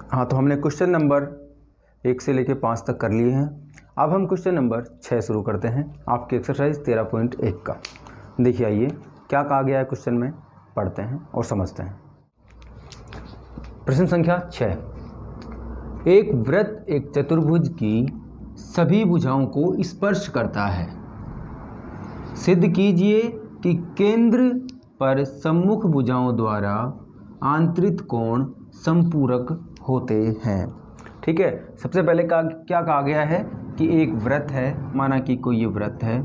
हाँ, तो हमने क्वेश्चन नंबर 1 से लेकर 5 तक कर लिए हैं। अब हम क्वेश्चन नंबर 6 शुरू करते हैं आपकी एक्सरसाइज 13.1 का। देखिए आइए क्या कहा गया है क्वेश्चन में, पढ़ते हैं और समझते हैं। प्रश्न संख्या 6, एक वृत्त एक चतुर्भुज की सभी भुजाओं को स्पर्श करता है। सिद्ध कीजिए कि केंद्र पर सम्मुख भुजाओं द्वारा आंतरिक कोण संपूरक होते हैं। ठीक है, सबसे पहले क्या कहा गया है कि एक वृत्त है, माना कि कोई ये वृत्त है,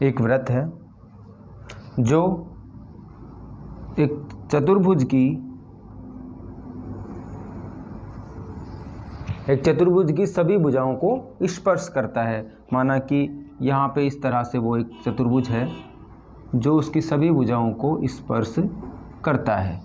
एक वृत्त है जो एक चतुर्भुज की सभी भुजाओं को स्पर्श करता है। माना कि यहाँ पे इस तरह से वो एक चतुर्भुज है जो उसकी सभी भुजाओं को स्पर्श करता है।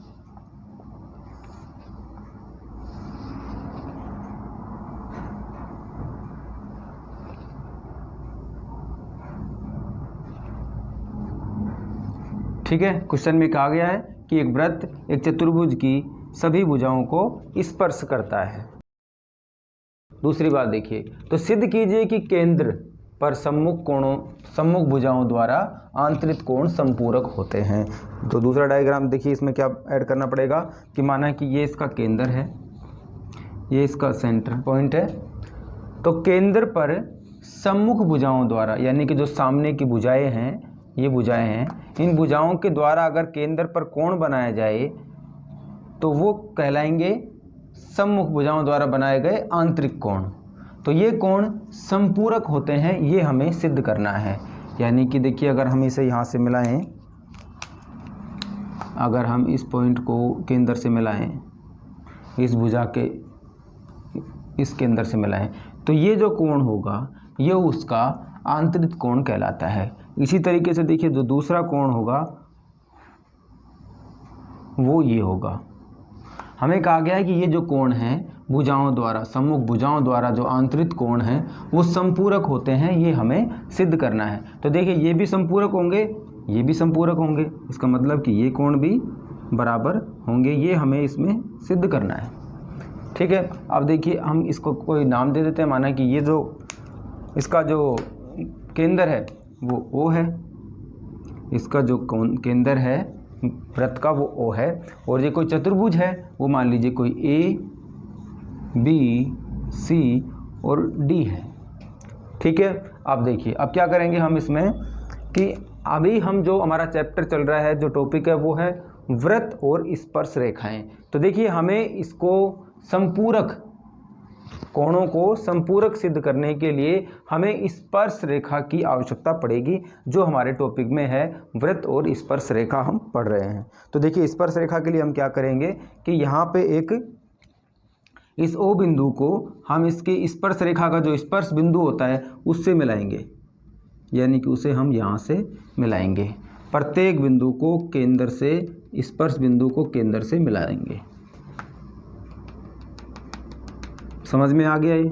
ठीक है, क्वेश्चन में कहा गया है कि एक वृत्त एक चतुर्भुज की सभी भुजाओं को स्पर्श करता है। दूसरी बात देखिए, तो सिद्ध कीजिए कि केंद्र पर सम्मुख भुजाओं द्वारा आंतरिक कोण संपूरक होते हैं। तो दूसरा डायग्राम देखिए, इसमें क्या ऐड करना पड़ेगा कि माना कि ये इसका केंद्र है, ये इसका सेंटर पॉइंट है। तो केंद्र पर सम्मुख भुजाओं द्वारा, यानी कि जो सामने की भुजाएं हैं, ये भुजाएं हैं, इन भुजाओं के द्वारा अगर केंद्र पर कोण बनाया जाए तो वो कहलाएंगे सम्मुख भुजाओं द्वारा बनाए गए आंतरिक कोण। तो ये कोण संपूरक होते हैं, ये हमें सिद्ध करना है। यानी कि देखिए, अगर हम इसे यहाँ से मिलाएं, अगर हम इस पॉइंट को केंद्र से मिलाएं, इस भुजा के इस केंद्र से मिलाएं, तो ये जो कोण होगा ये उसका आंतरिक कोण कहलाता है। इसी तरीके से देखिए, जो दूसरा कोण होगा वो ये होगा। हमें कहा गया है कि ये जो कोण है भुजाओं द्वारा, सम्मुख भुजाओं द्वारा जो आंतरिक कोण है वो संपूरक होते हैं, ये हमें सिद्ध करना है। तो देखिए, ये भी संपूरक होंगे, ये भी संपूरक होंगे, इसका मतलब कि ये कोण भी बराबर होंगे, ये हमें इसमें सिद्ध करना है। ठीक है, अब देखिए हम इसको कोई नाम दे देते हैं। माना कि ये जो इसका जो केंद्र है वो O है, इसका जो केंद्र है वृत्त का वो O है, और ये कोई चतुर्भुज है, वो मान लीजिए कोई A, B, C और D है। ठीक है, अब देखिए अब क्या करेंगे हम इसमें कि अभी हम जो हमारा चैप्टर चल रहा है, जो टॉपिक है वो है वृत्त और स्पर्श रेखाएं। तो देखिए, हमें इसको संपूरक, कोणों को संपूरक सिद्ध करने के लिए हमें स्पर्श रेखा की आवश्यकता पड़ेगी, जो हमारे टॉपिक में है वृत्त और स्पर्श रेखा हम पढ़ रहे हैं। तो देखिए, स्पर्श रेखा के लिए हम क्या करेंगे कि यहाँ पे एक इस O बिंदु को हम इसके स्पर्श रेखा का जो स्पर्श बिंदु होता है उससे मिलाएंगे, यानी कि उसे हम यहाँ से मिलाएंगे। प्रत्येक बिंदु को केंद्र से, स्पर्श बिंदु को केंद्र से मिलाएंगे। समझ में आ गया ये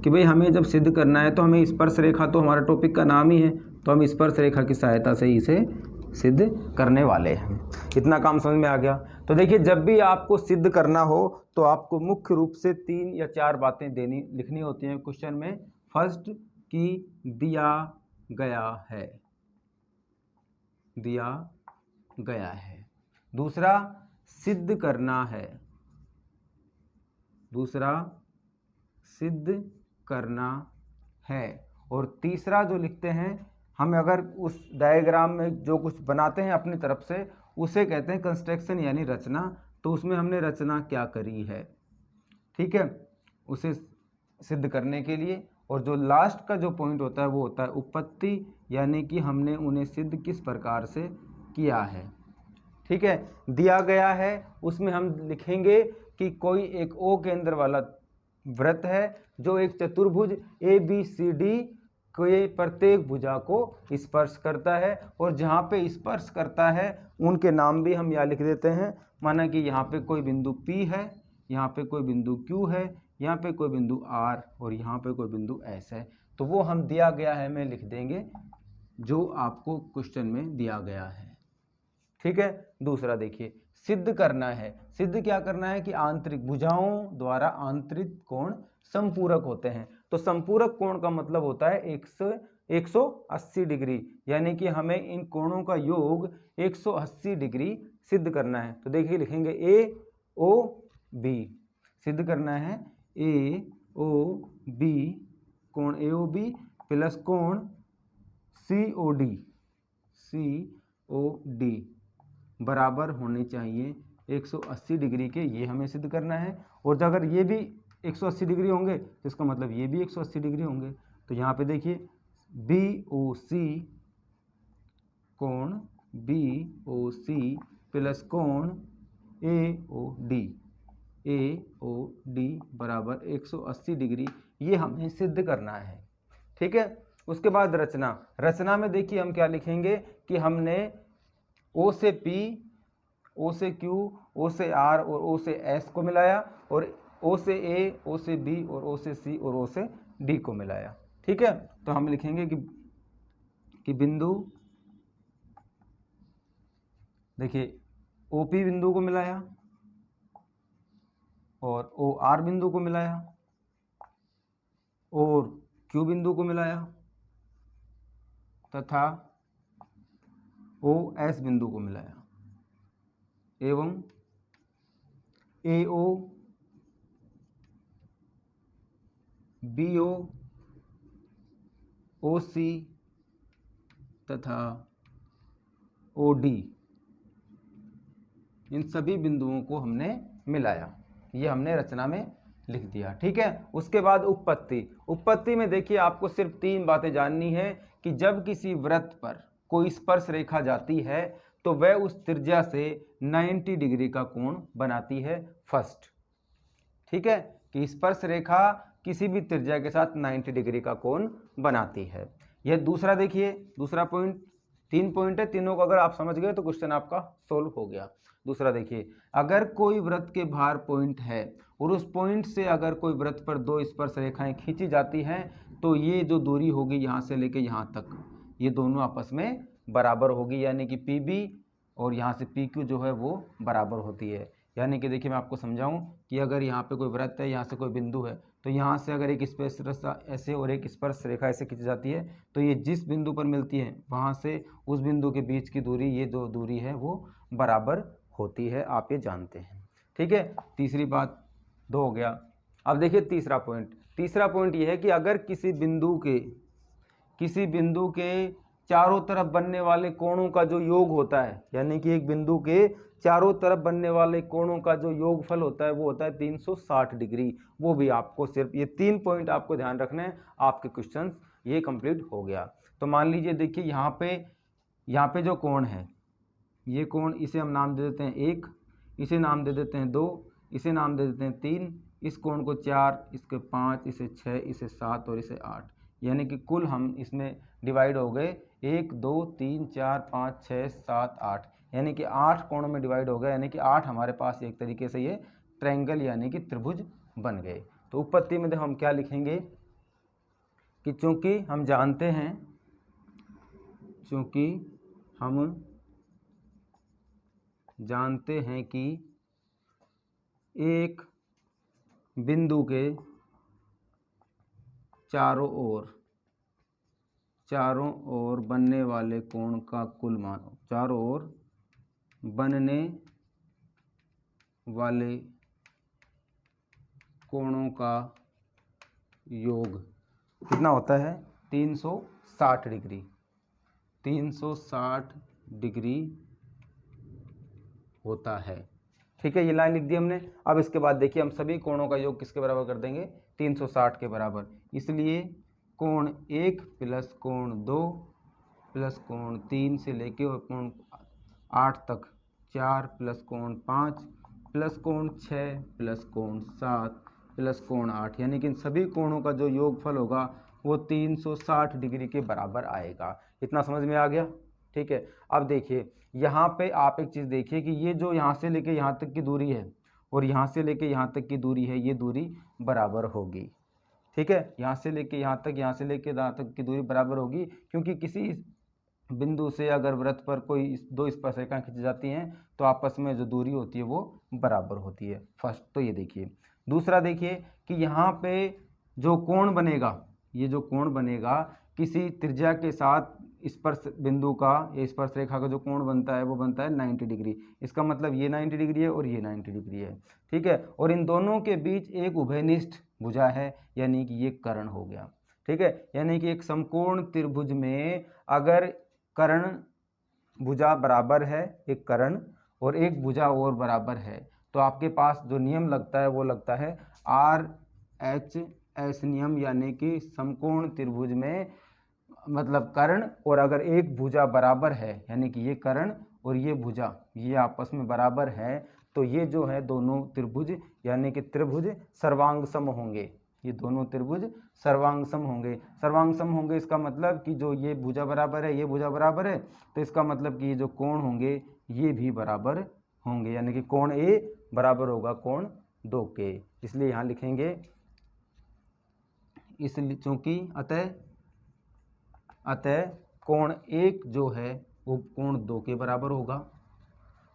कि भाई हमें जब सिद्ध करना है तो हमें स्पर्श रेखा, तो हमारा टॉपिक का नाम ही है, तो हम स्पर्श रेखा की सहायता से इसे सिद्ध करने वाले हैं। इतना काम समझ में आ गया। तो देखिए, जब भी आपको सिद्ध करना हो तो आपको मुख्य रूप से 3 या 4 बातें लिखनी होती हैं क्वेश्चन में। फर्स्ट कि दिया गया है, दिया गया है। दूसरा, सिद्ध करना है, दूसरा सिद्ध करना है। और तीसरा जो लिखते हैं हम, अगर उस डायग्राम में जो कुछ बनाते हैं अपनी तरफ से, उसे कहते हैं कंस्ट्रक्शन यानी रचना। तो उसमें हमने रचना क्या करी है, ठीक है, उसे सिद्ध करने के लिए। और जो लास्ट का जो पॉइंट होता है वो होता है उपपत्ति, यानी कि हमने उन्हें सिद्ध किस प्रकार से किया है। ठीक है, दिया गया है उसमें हम लिखेंगे कि कोई एक O केंद्र वाला वृत्त है जो एक चतुर्भुज ABCD के प्रत्येक भुजा को स्पर्श करता है, और जहाँ पे स्पर्श करता है उनके नाम भी हम यहाँ लिख देते हैं। माना कि यहाँ पे कोई बिंदु P है, यहाँ पे कोई बिंदु Q है, यहाँ पे कोई बिंदु R और यहाँ पे कोई बिंदु S है, तो वो हम दिया गया है में लिख देंगे जो आपको क्वेश्चन में दिया गया है। ठीक है। दूसरा देखिए, सिद्ध करना है। सिद्ध क्या करना है कि आंतरिक भुजाओं द्वारा आंतरिक कोण संपूरक होते हैं। तो संपूरक कोण का मतलब होता है 180 डिग्री, यानी कि हमें इन कोणों का योग 180 डिग्री सिद्ध करना है। तो देखिए लिखेंगे AOB, सिद्ध करना है AOB, कोण AOB प्लस कोण COD बराबर होने चाहिए 180 डिग्री के, ये हमें सिद्ध करना है। और अगर ये भी 180 डिग्री होंगे तो इसका मतलब ये भी 180 डिग्री होंगे। तो यहाँ पे देखिए BOC, कोण BOC प्लस कोण AOD बराबर 180 डिग्री, ये हमें सिद्ध करना है। ठीक है। उसके बाद रचना में देखिए हम क्या लिखेंगे कि हमने O से P, O से Q, O से R और O से S को मिलाया, और O से A, O से B और O से C और O से D को मिलाया। ठीक है। तो हम लिखेंगे कि बिंदु, देखिए OP बिंदु को मिलाया और OR बिंदु को मिलाया और Q बिंदु को मिलाया तथा OS बिंदु को मिलाया एवं AO, BO, OC तथा OD, इन सभी बिंदुओं को हमने मिलाया। ये हमने रचना में लिख दिया। ठीक है। उसके बाद उत्पत्ति में देखिए आपको सिर्फ 3 बातें जाननी है कि जब किसी वृत्त पर कोई स्पर्श रेखा जाती है तो वह उस त्रिज्या से 90 डिग्री का कोण बनाती है फर्स्ट। ठीक है, कि स्पर्श रेखा किसी भी त्रिज्या के साथ 90 डिग्री का कोण बनाती है। यह दूसरा देखिए, दूसरा पॉइंट, 3 पॉइंट है, तीनों को अगर आप समझ गए तो क्वेश्चन आपका सोल्व हो गया। दूसरा देखिए, अगर कोई वृत्त के बाहर पॉइंट है और उस पॉइंट से अगर कोई वृत्त पर 2 स्पर्श रेखाएं खींची जाती हैं तो ये जो दूरी होगी यहाँ से लेके यहाँ तक, ये दोनों आपस में बराबर होगी, यानी कि PB और यहाँ से PQ जो है वो बराबर होती है। यानी कि देखिए मैं आपको समझाऊं कि अगर यहाँ पे कोई वृत्त है, यहाँ से कोई बिंदु है, तो यहाँ से अगर एक स्पर्श रेखा ऐसे और एक स्पर्श रेखा ऐसे खींची जाती है तो ये जिस बिंदु पर मिलती है वहाँ से उस बिंदु के बीच की दूरी, ये जो दूरी है वो बराबर होती है, आप ये जानते हैं। ठीक है, तीसरी बात 2 हो गया। अब देखिए तीसरा पॉइंट ये है कि अगर किसी बिंदु के चारों तरफ बनने वाले कोणों का जो योग होता है, यानी कि एक बिंदु के चारों तरफ बनने वाले कोणों का जो योगफल होता है वो होता है 360 डिग्री। वो भी आपको सिर्फ ये 3 पॉइंट आपको ध्यान रखना है, आपके क्वेश्चन ये कंप्लीट हो गया। तो मान लीजिए देखिए यहाँ पे जो कोण है, ये कोण, इसे हम नाम दे देते हैं 1, इसे नाम दे देते हैं 2, इसे नाम दे देते हैं 3, इस कोण को 4, इसके 5, इसे 6, इसे 7 और इसे 8, यानी कि कुल हम इसमें डिवाइड हो गए 1 2 3 4 5 6 7 8, यानी कि 8 कोणों में डिवाइड हो गया, यानी कि 8 हमारे पास एक तरीके से ये ट्रायंगल यानी कि त्रिभुज बन गए। तो उत्पत्ति में हम क्या लिखेंगे कि चूंकि हम जानते हैं कि एक बिंदु के चारों ओर बनने वाले कोण का कुल मान, चारों ओर बनने वाले कोणों का योग कितना होता है 360 डिग्री होता है। ठीक है, ये लाइन लिख दी हमने। अब इसके बाद देखिए हम सभी कोणों का योग किसके बराबर कर देंगे 360 के बराबर, इसलिए कोण 1 प्लस कोण 2 प्लस कोण 3 से लेके और कोण 8 तक, 4 प्लस कोण 5 प्लस कोण 6 प्लस कोण 7 प्लस कोण 8, यानी कि इन सभी कोणों का जो योगफल होगा वो 360 डिग्री के बराबर आएगा। इतना समझ में आ गया। ठीक है, अब देखिए यहाँ पे आप एक चीज़ देखिए कि ये जो यहाँ से लेके यहाँ तक की दूरी है और यहाँ से लेके यहाँ तक की दूरी है, ये दूरी बराबर होगी। ठीक है, यहाँ से लेके यहाँ तक, यहाँ से लेके यहाँ तक की दूरी बराबर होगी, क्योंकि किसी बिंदु से अगर वृत्त पर कोई दो स्पर्शरेखाएं खींची जाती हैं तो आपस में जो दूरी होती है वो बराबर होती है। फर्स्ट तो ये देखिए। दूसरा देखिए कि यहाँ पे जो कोण बनेगा, ये जो कोण बनेगा किसी त्रिज्या के साथ स्पर्श बिंदु का या स्पर्श रेखा का जो कोण बनता है वो बनता है 90 डिग्री। इसका मतलब ये 90 डिग्री है और ये 90 डिग्री है। ठीक है, और इन दोनों के बीच एक उभयनिष्ठ भुजा है, यानी कि ये कर्ण हो गया। ठीक है, यानी कि एक समकोण त्रिभुज में अगर कर्ण भुजा बराबर है, एक कर्ण और एक भुजा और बराबर है, तो आपके पास जो नियम लगता है वो लगता है RHS नियम, यानी कि समकोण त्रिभुज में मतलब कर्ण और अगर एक भुजा बराबर है, यानी कि ये कर्ण और ये भुजा ये आपस में बराबर है, तो ये जो है दोनों त्रिभुज यानी कि त्रिभुज सर्वांग सम होंगे। ये दोनों त्रिभुज सर्वांग सम होंगे। सर्वांग सम होंगे इसका मतलब कि जो ये भुजा बराबर है, ये भुजा बराबर है, तो इसका मतलब कि ये जो कोण होंगे ये भी बराबर होंगे, यानी कि कोण A बराबर होगा कोण 2 के। इसलिए यहाँ लिखेंगे, इसलिए चूंकि अतः कोण 1 जो है वो कोण 2 के बराबर होगा।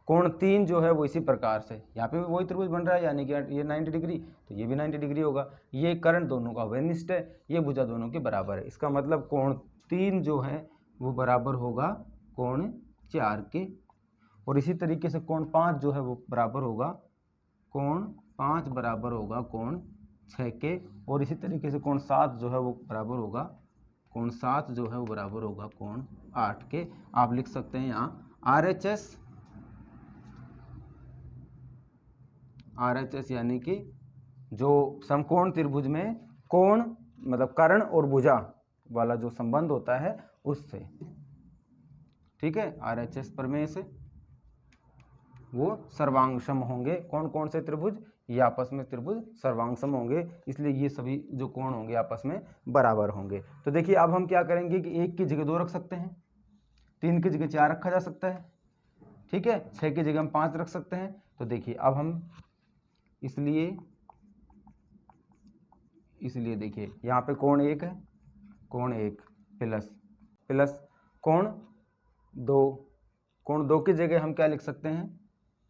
कोण 3 जो है वो इसी प्रकार से, यहाँ पे भी वही त्रिभुज बन रहा है, यानी कि ये 90 डिग्री तो ये भी 90 डिग्री होगा। ये कर्ण दोनों का उभयनिष्ठ है, ये भुजा दोनों के बराबर है। इसका मतलब कोण 3 जो है वो बराबर होगा कोण 4 के, और इसी तरीके से कोण 5 जो है वो बराबर होगा कोण 5 बराबर होगा कोण 6 के, और इसी तरीके से कोण 7 जो है वो बराबर होगा कोण 7 जो है वो बराबर होगा कोण 8 के। आप लिख सकते हैं यहाँ RHS यानी कि जो समकोण त्रिभुज में कोण मतलब कर्ण और भुजा वाला जो संबंध होता है उससे। ठीक है, RHS प्रमेय से वो सर्वांग सम होंगे। कौन कौन से त्रिभुज? ये आपस में त्रिभुज सर्वांग सम होंगे, इसलिए ये सभी जो कोण होंगे आपस में बराबर होंगे। तो देखिए अब हम क्या करेंगे कि 1 की जगह 2 रख सकते हैं, 3 की जगह 4 रखा जा सकता है, ठीक है, 6 की जगह हम 5 रख सकते हैं। तो देखिए अब हम इसलिए देखिए यहाँ पे कोण 1 है, कोण 1 प्लस कोण 2 की जगह हम क्या लिख सकते हैं,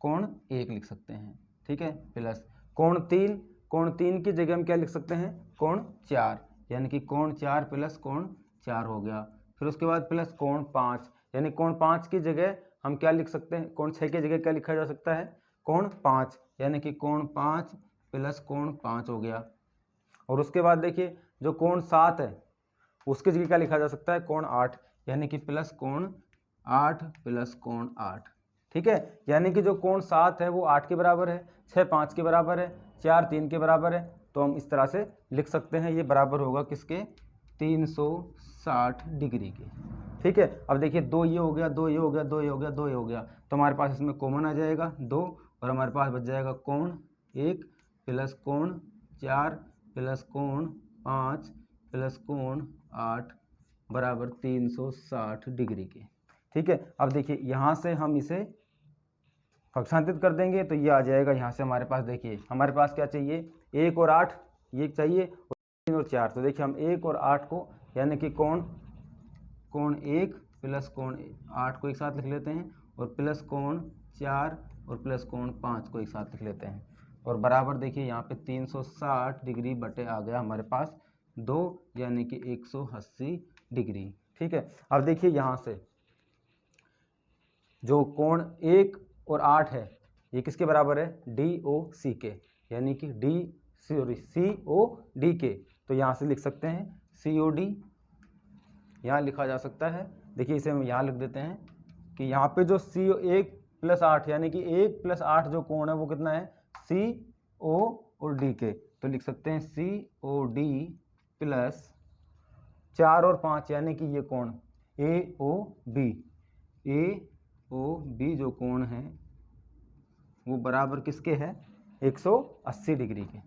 कोण 1 लिख सकते हैं, ठीक है, प्लस कोण 3 की जगह हम क्या लिख सकते हैं, कोण 4, यानी कि कोण 4 प्लस कोण 4 हो गया। फिर उसके बाद प्लस कोण 5, यानी कोण 5 की जगह हम क्या लिख सकते हैं, कोण 6 की जगह क्या लिखा जा सकता है, कोण 5, यानी कि कोण 5 प्लस कोण 5 हो गया। और उसके बाद देखिए जो कोण 7 है उसकी जगह क्या लिखा जा सकता है, कोण 8, यानी कि प्लस कोण 8 प्लस कोण 8, ठीक है। यानी कि जो कोण 7 है वो 8 के बराबर है, 6 5 के बराबर है, 4 3 के बराबर है, तो हम इस तरह से लिख सकते हैं, ये बराबर होगा किसके, 360 डिग्री के, ठीक है। अब देखिए 2 ये हो गया, 2 ये हो गया, 2 ये हो गया, 2 ये हो गया, तो हमारे पास इसमें कॉमन आ जाएगा 2, और हमारे पास बच जाएगा कोण 1 प्लस कोण 4 प्लस कोण 5 प्लस कोण 8 बराबर 360 डिग्री के, ठीक है। अब देखिए यहाँ से हम इसे पक्षांतरित कर देंगे तो ये आ जाएगा, यहाँ से हमारे पास देखिए हमारे पास क्या चाहिए, 1 और 8 ये चाहिए, 3 और 4, तो देखिए हम 1 और 8 को यानी कि कोण 1 प्लस कोण 8 को एक साथ लिख लेते हैं, और प्लस कोण 4 और प्लस कोण 5 को एक साथ लिख लेते हैं, और बराबर देखिए यहाँ पे 360 डिग्री बटे आ गया हमारे पास 2, यानी कि 180 डिग्री, ठीक है। अब देखिए यहाँ से जो कोण 1 और 8 है ये किसके बराबर है, DOC के, यानी कि COD के, तो यहाँ से लिख सकते हैं COD, यहाँ लिखा जा सकता है। देखिए इसे हम यहाँ लिख देते हैं कि यहाँ पे जो CO1 प्लस 8 यानी कि 1 प्लस 8 जो कोण है वो कितना है, CO और D के, तो लिख सकते हैं COD प्लस 4 और 5 यानी कि ये कोण AOB जो कोण है वो बराबर किसके है, 180 डिग्री के,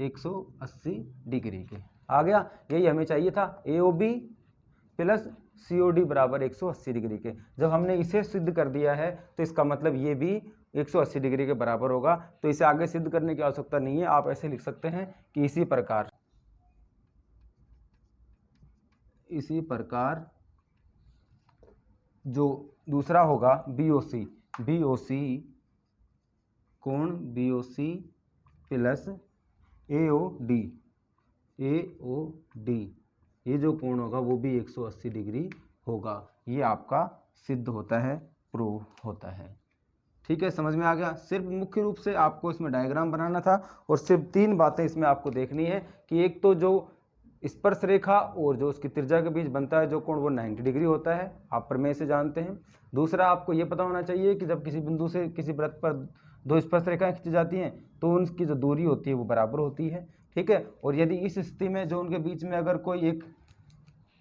180 डिग्री के। आ गया, यही हमें चाहिए था, AOB प्लस COD बराबर 180 डिग्री के। जब हमने इसे सिद्ध कर दिया है तो इसका मतलब ये भी 180 डिग्री के बराबर होगा। तो इसे आगे सिद्ध करने की आवश्यकता नहीं है, आप ऐसे लिख सकते हैं कि इसी प्रकार जो दूसरा होगा BOC कोण BOC प्लस AOD ये जो कोण होगा वो भी 180 डिग्री होगा। ये आपका सिद्ध होता है, प्रूव होता है। ठीक है, समझ में आ गया। सिर्फ मुख्य रूप से आपको इसमें डायग्राम बनाना था और सिर्फ 3 बातें इसमें आपको देखनी है कि एक तो जो स्पर्श रेखा और जो उसकी त्रिज्या के बीच बनता है जो कोण वो 90 डिग्री होता है, आप प्रमेय से जानते हैं। दूसरा आपको ये पता होना चाहिए कि जब किसी बिंदु से किसी वृत्त पर 2 स्पर्श रेखाएं खींची जाती हैं तो उनकी जो दूरी होती है वो बराबर होती है। ठीक है, और यदि इस स्थिति में जो उनके बीच में अगर कोई एक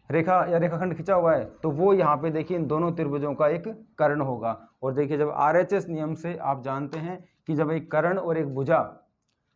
रेखा या रेखाखंड खिंचा हुआ है तो वो यहाँ पे देखिए इन दोनों त्रिभुजों का एक कर्ण होगा। और देखिए जब RHS नियम से आप जानते हैं कि जब एक कर्ण और एक भुजा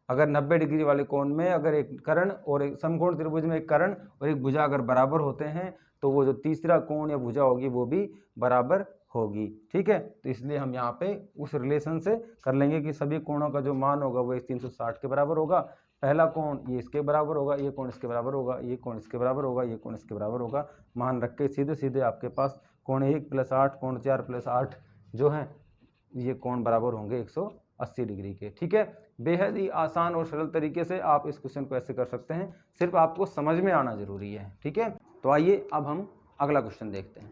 अगर 90 डिग्री वाले कोण में अगर एक कर्ण और एक समकोण त्रिभुज में एक कर्ण और एक भुजा अगर बराबर होते हैं तो वो जो तीसरा कोण या भुजा होगी वो भी बराबर होगी। ठीक है, तो इसलिए हम यहाँ पे उस रिलेशन से कर लेंगे कि सभी कोणों का जो मान होगा वो 360 के बराबर होगा। पहला कोण ये इसके बराबर होगा, ये कोण इसके बराबर होगा, ये कोण इसके बराबर होगा, ये कोण इसके बराबर होगा। मान रख के सीधे सीधे आपके पास कोण 1 + 8 कोण 4 + 8 जो है ये कोण बराबर होंगे 180 डिग्री के। ठीक है, बेहद ही आसान और सरल तरीके से आप इस क्वेश्चन को ऐसे कर सकते हैं, सिर्फ आपको समझ में आना जरूरी है। ठीक है, तो आइए अब हम अगला क्वेश्चन देखते हैं।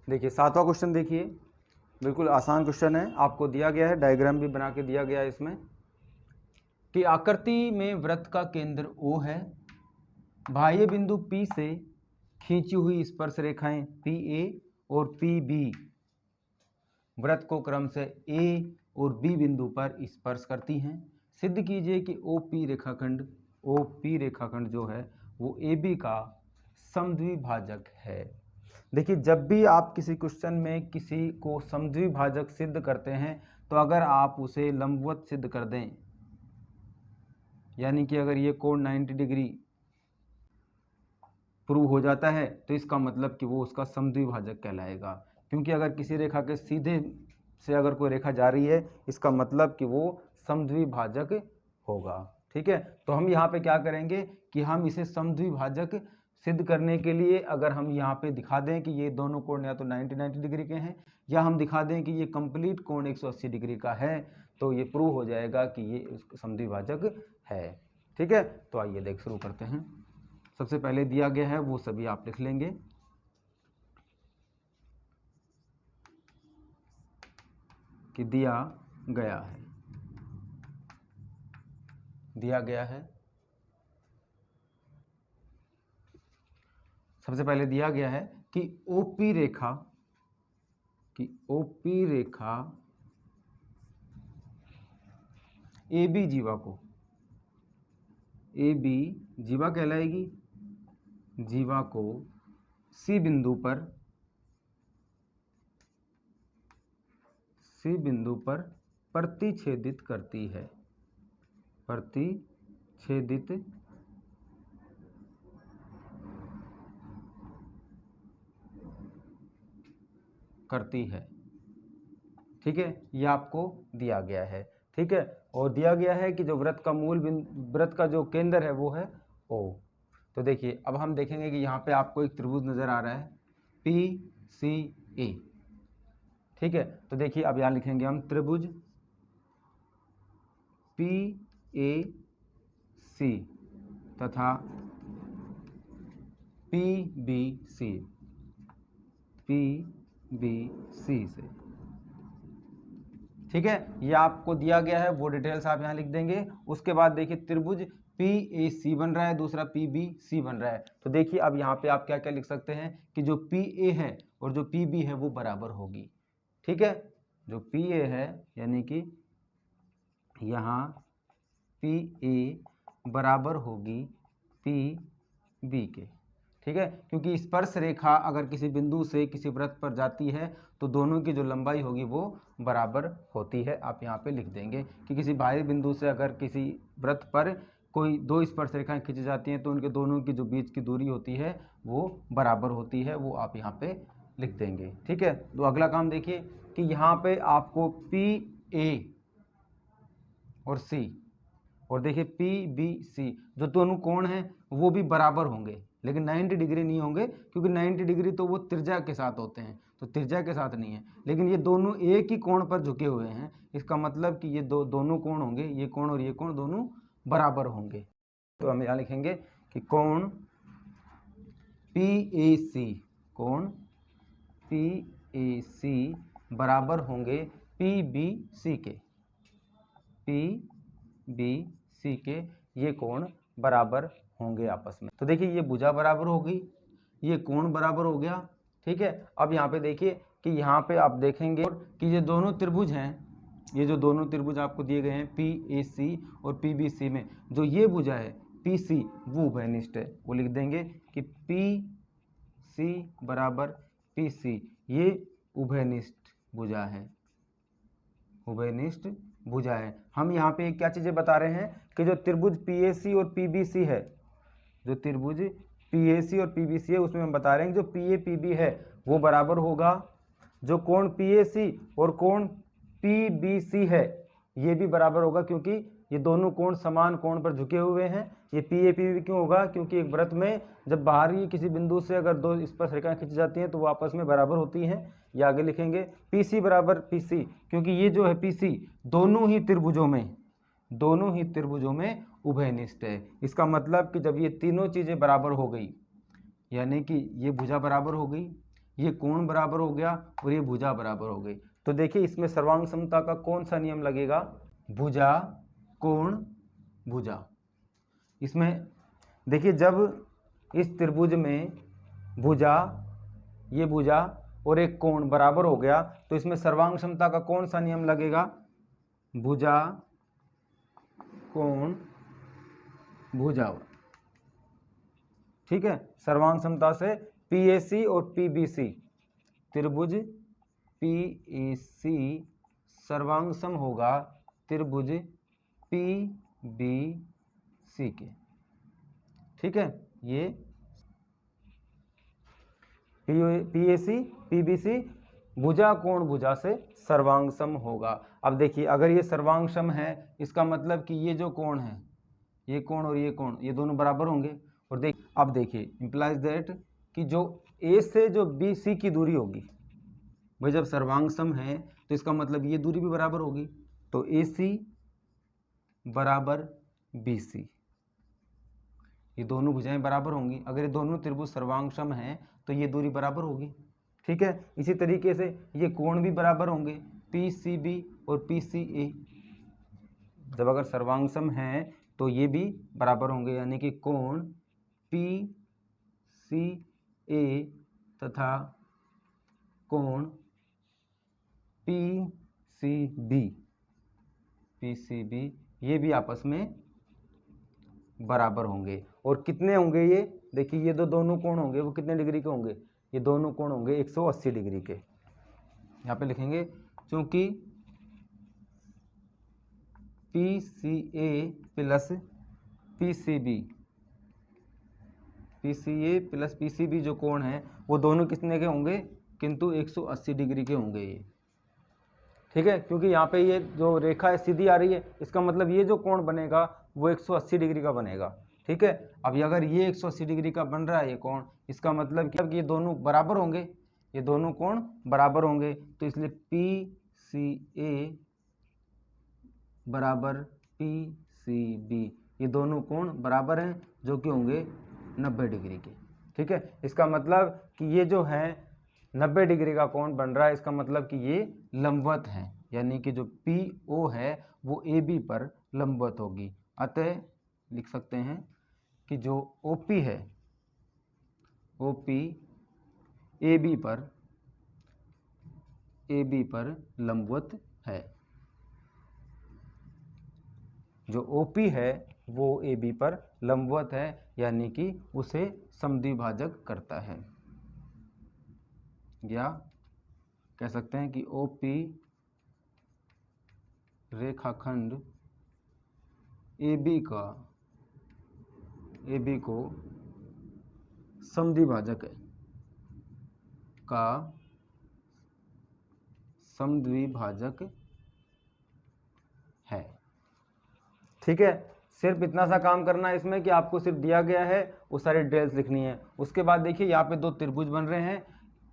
देखिए 7वां क्वेश्चन देखिए, बिल्कुल आसान क्वेश्चन है, आपको दिया गया है, डायग्राम भी बना के दिया गया है इसमें कि आकृति में वृत्त का केंद्र O है, बाह्य बिंदु P से खींची हुई स्पर्श रेखाएं PA और PB वृत्त को क्रम से A और B बिंदु पर स्पर्श करती हैं। सिद्ध कीजिए कि OP रेखाखंड जो है वो AB का समद्विभाजक है। देखिए जब भी आप किसी क्वेश्चन में किसी को समद्विभाजक सिद्ध करते हैं तो अगर आप उसे लंबवत सिद्ध कर दें, यानी कि अगर ये कोण 90 डिग्री प्रूव हो जाता है तो इसका मतलब कि वो उसका समद्विभाजक कहलाएगा। क्योंकि अगर किसी रेखा के सीधे से अगर कोई रेखा जा रही है इसका मतलब कि वो समद्विभाजक होगा। ठीक है, तो हम यहाँ पे क्या करेंगे कि हम इसे समद्विभाजक सिद्ध करने के लिए अगर हम यहाँ पे दिखा दें कि ये दोनों कोण या तो 90 डिग्री के हैं या हम दिखा दें कि ये कंप्लीट कोण 180 डिग्री का है तो ये प्रूव हो जाएगा कि ये समद्विभाजक है। ठीक है, तो आइए देख शुरू करते हैं। सबसे पहले दिया गया है वो सभी आप लिख लेंगे कि दिया गया है सबसे पहले दिया गया है कि OP रेखा AB जीवा कहलाएगी, जीवा को C बिंदु पर प्रतिच्छेदित करती है। ठीक है, ये आपको दिया गया है। ठीक है, और दिया गया है कि जो वृत्त का जो केंद्र है वो है O। तो देखिए अब हम देखेंगे कि यहाँ पे आपको एक त्रिभुज नजर आ रहा है PCA। ठीक है, तो देखिए अब यहाँ लिखेंगे हम त्रिभुज PAC तथा PBC से। ठीक है, ये आपको दिया गया है, वो डिटेल्स आप यहाँ लिख देंगे। उसके बाद देखिए त्रिभुज PAC बन रहा है, दूसरा PBC बन रहा है। तो देखिए अब यहाँ पे आप क्या क्या लिख सकते हैं कि जो PA है और जो PB है वो बराबर होगी। ठीक है, जो PA है यानी कि यहाँ PA बराबर होगी PB के। ठीक है, क्योंकि स्पर्श रेखा अगर किसी बिंदु से किसी वृत्त पर जाती है तो दोनों की जो लंबाई होगी वो बराबर होती है। आप यहाँ पे लिख देंगे कि किसी बाहरी बिंदु से अगर किसी वृत्त पर कोई 2 स्पर्श रेखाएं खींची जाती हैं तो उनके दोनों की जो बीच की दूरी होती है वो बराबर होती है, वो आप यहाँ पे लिख देंगे। ठीक है, तो अगला काम देखिए कि यहाँ पे आपको पी ए और सी, और देखिए पी बी सी जो दोनों कोण हैं वो भी बराबर होंगे, लेकिन 90 डिग्री नहीं होंगे, क्योंकि 90 डिग्री तो वो त्रिज्या के साथ होते हैं, तो त्रिज्या के साथ नहीं है। लेकिन ये दोनों एक ही कोण पर झुके हुए हैं, इसका मतलब कि ये दोनों कोण होंगे, ये कोण और ये कोण दोनों बराबर होंगे। तो हम यहाँ लिखेंगे कि कोण पी ए सी, कोण पी ए सी बराबर होंगे पी बी सी के, पी बी सी के ये कोण बराबर होंगे आपस में। तो देखिए ये भुजा बराबर हो गई, ये कोण बराबर हो गया। ठीक है, अब यहाँ पे देखिए कि यहाँ पे आप देखेंगे कि ये दोनों त्रिभुज हैं, ये जो दोनों त्रिभुज आपको दिए गए हैं पी ए सी और पी बी सी में जो ये भुजा है पी सी वो उभयनिष्ठ है, वो लिख देंगे कि पी सी बराबर पी सी, ये उभयनिष्ठ भुजा है, उभयनिष्ठ भुजा है। हम यहाँ पे क्या चीज़ें बता रहे हैं कि जो त्रिभुज पीएसी और पीबीसी है, जो त्रिभुज पीएसी और पीबीसी है उसमें हम बता रहे हैं कि जो पीए पीबी है वो बराबर होगा, जो कोण पीएसी और कोण पीबीसी है ये भी बराबर होगा, क्योंकि ये दोनों कोण समान कोण पर झुके हुए हैं। ये पीए पीबी क्यों होगा, क्योंकि एक वृत्त में जब बाहरी किसी बिंदु से अगर दो स्पर्श रेखाएं खींची जाती हैं तो वो आपस में बराबर होती हैं। ये आगे लिखेंगे पीसी बराबर पीसी, क्योंकि ये जो है पीसी दोनों ही त्रिभुजों में उभयनिष्ठ है। इसका मतलब कि जब ये तीनों चीज़ें बराबर हो गई, यानी कि ये भुजा बराबर हो गई, ये कोण बराबर हो गया और ये भुजा बराबर हो गई, तो देखिए इसमें सर्वांग समता का कौन सा नियम लगेगा, भुजा कोण भुजा। इसमें देखिए जब इस त्रिभुज में भुजा, ये भुजा और एक कोण बराबर हो गया तो इसमें सर्वांग समता का कौन सा नियम लगेगा, भुजा कोण भुजा। ठीक है, सर्वांग समता से पीएसी और पीबीसी, त्रिभुज पीएसी सर्वांग सम होगा त्रिभुज पीबीसी के। ठीक है, ये पीएसी पीबीसी भुजा कोण भुजा से सर्वांग सम होगा। अब देखिए अगर ये सर्वांग सम है इसका मतलब कि ये जो कोण है, ये कोण और ये कोण ये दोनों बराबर होंगे। और अब देखिए इंप्लाइज दैट कि जो ए से जो बी सी की दूरी होगी, भाई जब सर्वांग सम है तो इसका मतलब ये दूरी भी बराबर होगी, तो ए सी बराबर बी सी, ये दोनों भुजाएं बराबर होंगी। अगर ये दोनों त्रिभुज सर्वांग सम हैं तो ये दूरी बराबर होगी। ठीक है, इसी तरीके से ये कोण भी बराबर होंगे, पी सी बी और पी सी ए, जब अगर सर्वांग सम हैं तो ये भी बराबर होंगे, यानी कि कोण पी सी ए तथा कोण पी सी बी ये भी आपस में बराबर होंगे। और कितने होंगे ये, देखिए ये दोनों कोण होंगे वो कितने डिग्री के होंगे, ये दोनों कोण होंगे 180 डिग्री के। यहाँ पे लिखेंगे क्योंकि पी सी ए प्लस पी सी बी जो कोण है वो दोनों कितने के होंगे, किंतु 180 डिग्री के होंगे ये। ठीक है, क्योंकि यहाँ पे ये जो रेखा है सीधी आ रही है, इसका मतलब ये जो कोण बनेगा वो 180 डिग्री का बनेगा। ठीक है, अब अगर ये 180 डिग्री का बन रहा है ये कोण, इसका मतलब कि ये दोनों बराबर होंगे, ये दोनों कोण बराबर होंगे, तो इसलिए पी सी ए बराबर पी सी बी, ये दोनों कोण बराबर हैं जो कि होंगे 90 डिग्री के। ठीक है, इसका मतलब कि ये जो है 90 डिग्री का कोण बन रहा है, इसका मतलब कि ये लंबवत है, यानी कि जो पी ओ है वो ए बी पर लंबवत होगी। अतः लिख सकते हैं कि जो ओ पी है, ओ पी ए बी पर लंबवत है, जो OP है वो AB पर लंबवत है, यानी कि उसे समद्विभाजक करता है, या कह सकते हैं कि OP रेखाखंड AB को समद्विभाजक है, का समद्विभाजक है। ठीक है, सिर्फ इतना सा काम करना है इसमें कि आपको सिर्फ दिया गया है वो सारी डिटेल्स लिखनी है। उसके बाद देखिए यहाँ पे दो त्रिभुज बन रहे हैं,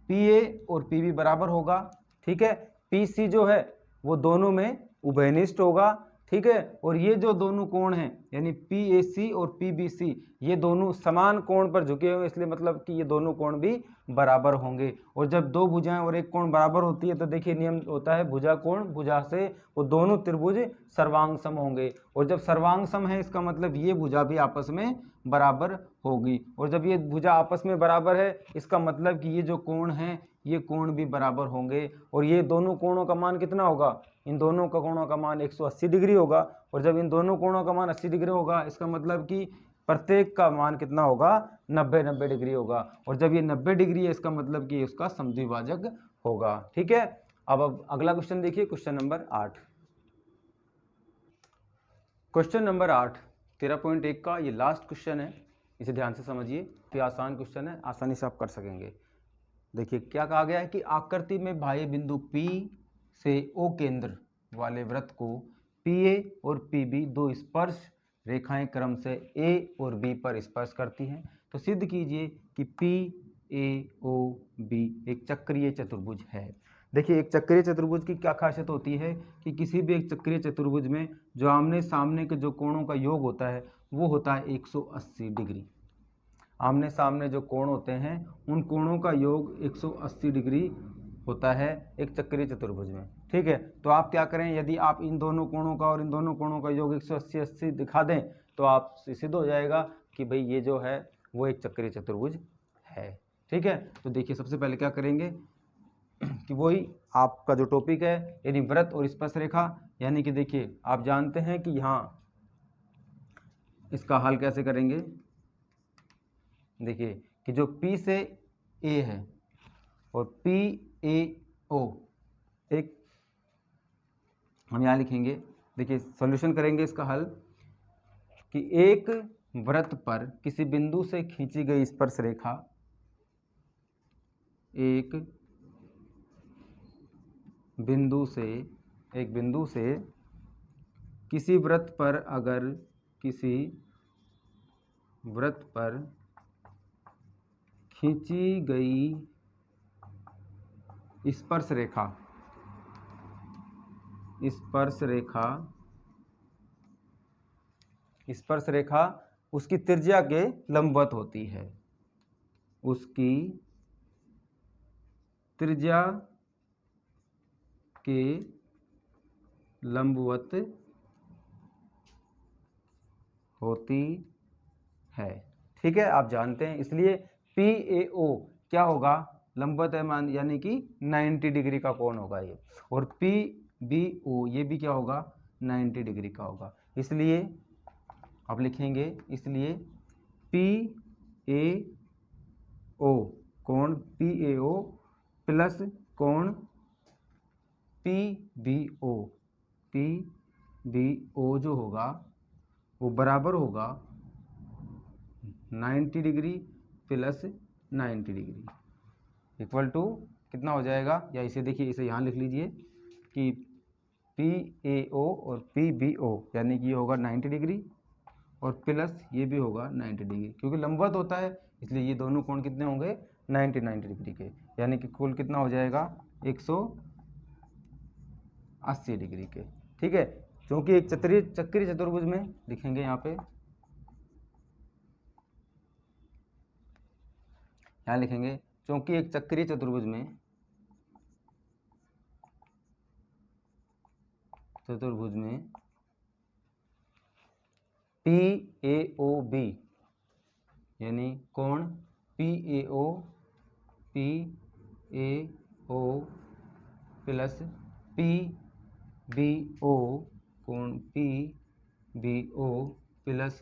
PA और PB बराबर होगा। ठीक है, PC जो है वो दोनों में उभयनिष्ठ होगा। ठीक है, और ये जो दोनों कोण हैं यानी PAC और PBC ये दोनों समान कोण पर झुके हुए, इसलिए मतलब कि ये दोनों कोण भी बराबर होंगे। और जब दो भुजाएं और एक कोण बराबर होती है तो देखिए नियम होता है भुजा कोण भुजा से, वो दोनों त्रिभुज सर्वांग सम होंगे। और जब सर्वांग सम है इसका मतलब ये भुजा भी आपस में बराबर होगी। और जब ये भुजा आपस में बराबर है इसका मतलब कि ये जो कोण हैं ये कोण भी बराबर होंगे। और ये दोनों कोणों का मान कितना होगा, इन दोनों का कोणों का मान 180 डिग्री होगा। और जब इन दोनों कोणों का मान 80 डिग्री होगा इसका मतलब कि प्रत्येक का मान कितना होगा, 90 डिग्री होगा। और जब ये 90 डिग्री है इसका मतलब कि उसका समद्विभाजक होगा। ठीक है, अब अगला क्वेश्चन देखिए, क्वेश्चन नंबर 8। क्वेश्चन नंबर 8 13.1 का ये लास्ट क्वेश्चन है, इसे ध्यान से समझिए। ये आसान क्वेश्चन है, आसानी से आप कर सकेंगे। देखिए क्या कहा गया है कि आकृति में बाह्य बिंदु P से O केंद्र वाले वृत्त को PA और PB दो स्पर्श रेखाएं क्रम से A और B पर स्पर्श करती हैं। तो सिद्ध कीजिए कि PAOB एक चक्रीय चतुर्भुज है। देखिए एक चक्रीय चतुर्भुज की क्या खासियत होती है कि किसी भी एक चक्रीय चतुर्भुज में जो आमने सामने के जो कोणों का योग होता है वो होता है 180 डिग्री। आमने सामने जो कोण होते हैं उन कोणों का योग 180 डिग्री होता है एक चक्रीय चतुर्भुज में। ठीक है, तो आप क्या करें, यदि आप इन दोनों कोणों का और इन दोनों कोणों का योग 180 दिखा दें तो आप सिद्ध हो जाएगा कि भाई ये जो है वो एक चक्रीय चतुर्भुज है। ठीक है, तो देखिए सबसे पहले क्या करेंगे कि वही आपका जो टॉपिक है यानी वृत्त और स्पर्श रेखा, यानी कि देखिए आप जानते हैं कि यहाँ इसका हल कैसे करेंगे। देखिए कि जो P से A है और PAO एक हम यहाँ लिखेंगे। देखिए सॉल्यूशन करेंगे इसका हल कि एक वृत्त पर किसी बिंदु से खींची गई स्पर्श रेखा एक बिंदु से किसी वृत्त पर अगर किसी वृत्त पर खींची गई स्पर्श रेखा उसकी त्रिज्या के लंबवत होती है, उसकी त्रिज्या के लंबवत होती है। ठीक है, आप जानते हैं, इसलिए PAO क्या होगा, लंबवत है मान यानी कि 90 डिग्री का कोण होगा ये। और PBO ये भी क्या होगा, 90 डिग्री का होगा। इसलिए आप लिखेंगे, इसलिए PAO कोण PAO प्लस कोण PBO जो होगा वो बराबर होगा 90 degree plus 90 degree equal to कितना हो जाएगा, या इसे देखिए इसे यहाँ लिख लीजिए कि PAO और PBO यानी कि ये होगा 90 डिग्री और प्लस ये भी होगा 90 डिग्री, क्योंकि लंबवत होता है इसलिए ये दोनों कोण कितने होंगे 90 डिग्री के, यानी कि कुल कितना हो जाएगा 180 डिग्री के। ठीक है, क्योंकि एक चक्रीय चतुर्भुज में लिखेंगे यहाँ लिखेंगे, क्योंकि एक चक्रीय चतुर्भुज में PAOB यानी कोण PAO प्लस PBO कोण PBO प्लस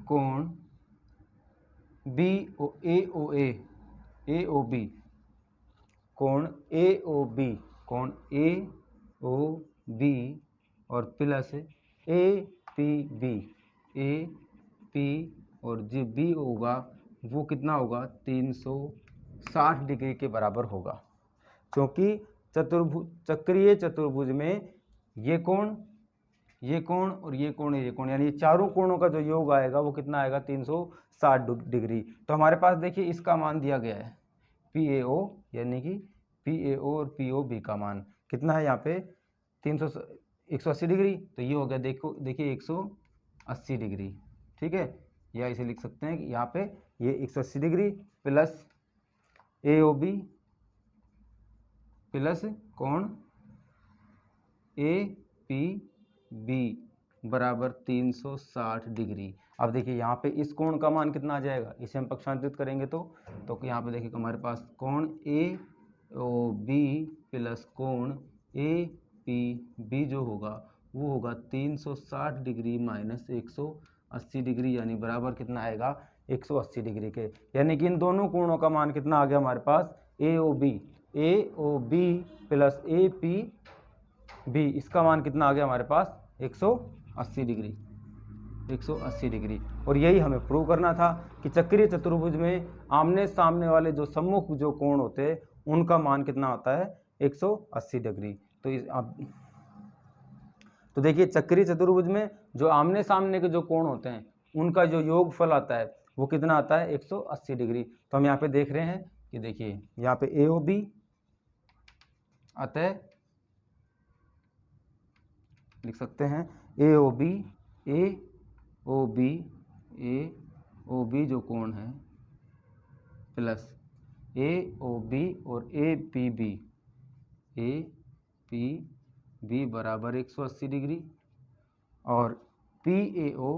कोण AOB कोण AOB और प्लस APB और जो B होगा वो कितना होगा 360 60 डिग्री के बराबर होगा, क्योंकि चक्रीय चतुर्भुज में ये कोण और ये कोण यानी चारों कोणों का जो योग आएगा वो कितना आएगा 360 डिग्री। तो हमारे पास देखिए इसका मान दिया गया है PAO, यानी कि PAO और POB का मान कितना है यहाँ पे 180 डिग्री। तो ये हो गया, देखिए 180 डिग्री, ठीक है, या इसे लिख सकते हैं कि यहाँ पे ये 180 डिग्री प्लस AOB प्लस कोण APB बराबर 360 डिग्री। अब देखिए यहाँ पे इस कोण का मान कितना आ जाएगा, इसे हम पक्षांतरित करेंगे तो यहाँ पे देखिए हमारे पास कोण AOB प्लस कोण APB जो होगा वो होगा 360 डिग्री माइनस 180 डिग्री, यानी बराबर कितना आएगा 180 डिग्री के। यानी कि इन दोनों कोणों का मान कितना आ गया हमारे पास AOB प्लस APB, इसका मान कितना आ गया हमारे पास 180 डिग्री। और यही हमें प्रूव करना था कि चक्रीय चतुर्भुज में आमने सामने वाले जो सम्मुख जो कोण होते हैं उनका मान कितना होता है 180 डिग्री। तो देखिए चक्रीय चतुर्भुज में जो आमने सामने के जो कोण होते हैं उनका जो योगफल आता है वो कितना आता है 180 डिग्री। तो हम यहाँ पे देख रहे हैं कि देखिए यहाँ पे AOB अतः लिख सकते हैं AOB जो कोण है प्लस AOB और APB बराबर 180 डिग्री, और PAO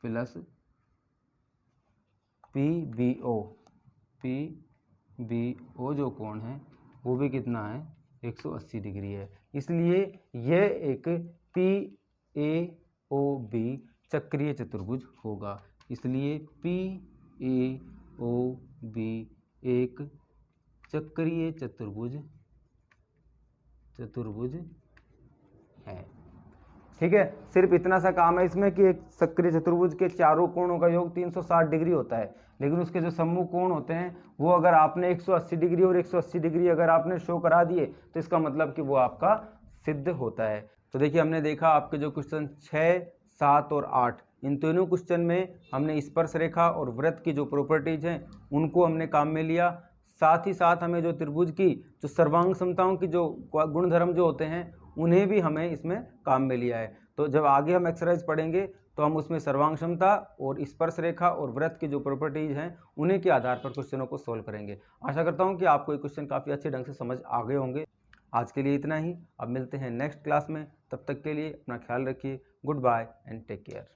प्लस PBO जो कोण है वो भी कितना है 180 डिग्री है। इसलिए यह एक PAOB चक्रीय चतुर्भुज होगा। इसलिए PAOB एक चक्रीय चतुर्भुज है। ठीक है, सिर्फ इतना सा काम है इसमें कि एक चक्रीय चतुर्भुज के चारों कोणों का योग 360 डिग्री होता है, लेकिन उसके जो सम्मुख कोण होते हैं वो अगर आपने 180 डिग्री और 180 डिग्री अगर आपने शो करा दिए तो इसका मतलब कि वो आपका सिद्ध होता है। तो देखिए हमने देखा आपके जो क्वेश्चन 6, 7 और 8 इन तीनों क्वेश्चन में हमने स्पर्श रेखा और वृत्त की जो प्रॉपर्टीज हैं उनको हमने काम में लिया। साथ ही साथ हमें जो त्रिभुज की जो सर्वांग समताओं की जो गुणधर्म जो होते हैं उन्हें भी हमें इसमें काम में लिया है। तो जब आगे हम एक्सरसाइज पढ़ेंगे तो हम उसमें सर्वांग क्षमता और स्पर्श रेखा और वृत्त की जो प्रॉपर्टीज हैं उन्हीं के आधार पर क्वेश्चनों को सोल्व करेंगे। आशा करता हूं कि आपको ये क्वेश्चन काफ़ी अच्छे ढंग से समझ आ गए होंगे। आज के लिए इतना ही, अब मिलते हैं नेक्स्ट क्लास में। तब तक के लिए अपना ख्याल रखिए। Good bye and take care.